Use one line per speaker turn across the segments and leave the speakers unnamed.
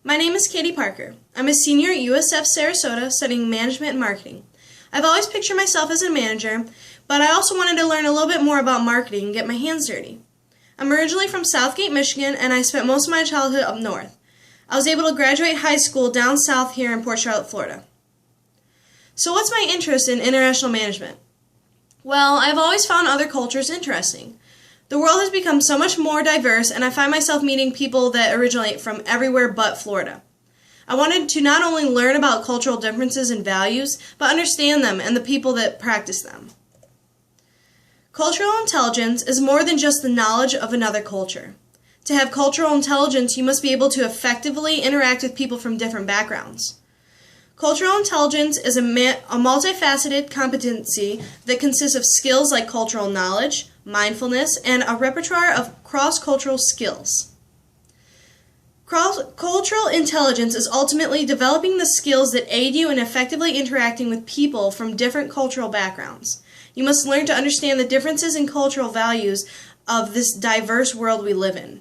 My name is Katie Parker. I'm a senior at USF Sarasota studying management and marketing. I've always pictured myself as a manager, but I also wanted to learn a little bit more about marketing and get my hands dirty. I'm originally from Southgate, Michigan, and I spent most of my childhood up north. I was able to graduate high school down south here in Port Charlotte, Florida. So what's my interest in international management? Well, I've always found other cultures interesting. The world has become so much more diverse, and I find myself meeting people that originate from everywhere but Florida. I wanted to not only learn about cultural differences and values, but understand them and the people that practice them. Cultural intelligence is more than just the knowledge of another culture. To have cultural intelligence, you must be able to effectively interact with people from different backgrounds. Cultural intelligence is a multifaceted competency that consists of skills like cultural knowledge, mindfulness, and a repertoire of cross-cultural skills. Cultural intelligence is ultimately developing the skills that aid you in effectively interacting with people from different cultural backgrounds. You must learn to understand the differences in cultural values of this diverse world we live in.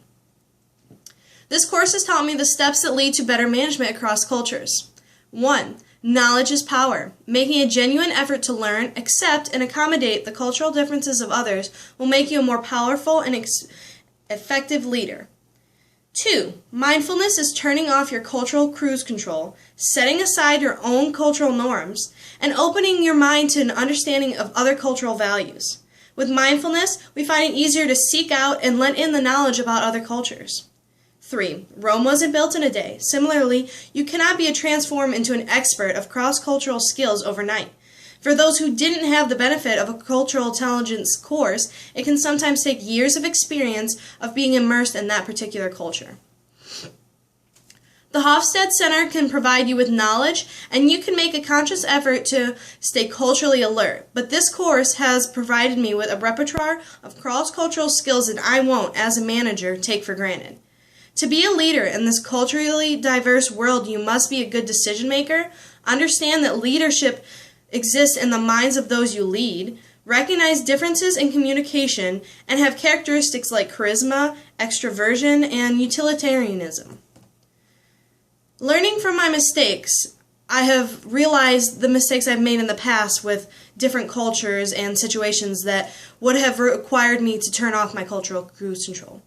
This course has taught me the steps that lead to better management across cultures. 1. Knowledge is power. Making a genuine effort to learn, accept, and accommodate the cultural differences of others will make you a more powerful and effective leader. 2. Mindfulness is turning off your cultural cruise control, setting aside your own cultural norms, and opening your mind to an understanding of other cultural values. With mindfulness, we find it easier to seek out and let in the knowledge about other cultures. 3. Rome wasn't built in a day. Similarly, you cannot be transformed into an expert of cross-cultural skills overnight. For those who didn't have the benefit of a cultural intelligence course, it can sometimes take years of experience of being immersed in that particular culture. The Hofstede Center can provide you with knowledge, and you can make a conscious effort to stay culturally alert, but this course has provided me with a repertoire of cross-cultural skills that I won't, as a manager, take for granted. To be a leader in this culturally diverse world, you must be a good decision maker, understand that leadership exists in the minds of those you lead, recognize differences in communication, and have characteristics like charisma, extroversion, and utilitarianism. Learning from my mistakes, I have realized the mistakes I've made in the past with different cultures and situations that would have required me to turn off my cultural cruise control.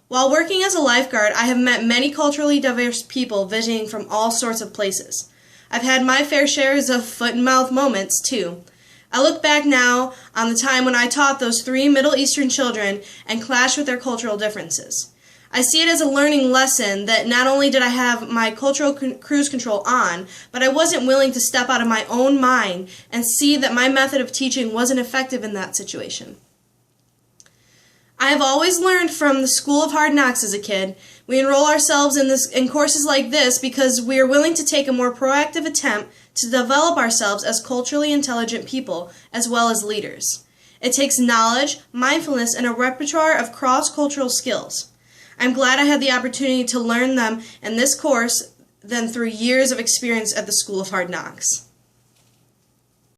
While working as a lifeguard, I have met many culturally diverse people visiting from all sorts of places. I've had my fair shares of foot-and-mouth moments, too. I look back now on the time when I taught those 3 Middle Eastern children and clashed with their cultural differences. I see it as a learning lesson that not only did I have my cultural cruise control on, but I wasn't willing to step out of my own mind and see that my method of teaching wasn't effective in that situation. I have always learned from the School of Hard Knocks as a kid. We enroll ourselves in courses like this because we are willing to take a more proactive attempt to develop ourselves as culturally intelligent people as well as leaders. It takes knowledge, mindfulness, and a repertoire of cross-cultural skills. I'm glad I had the opportunity to learn them in this course than through years of experience at the School of Hard Knocks.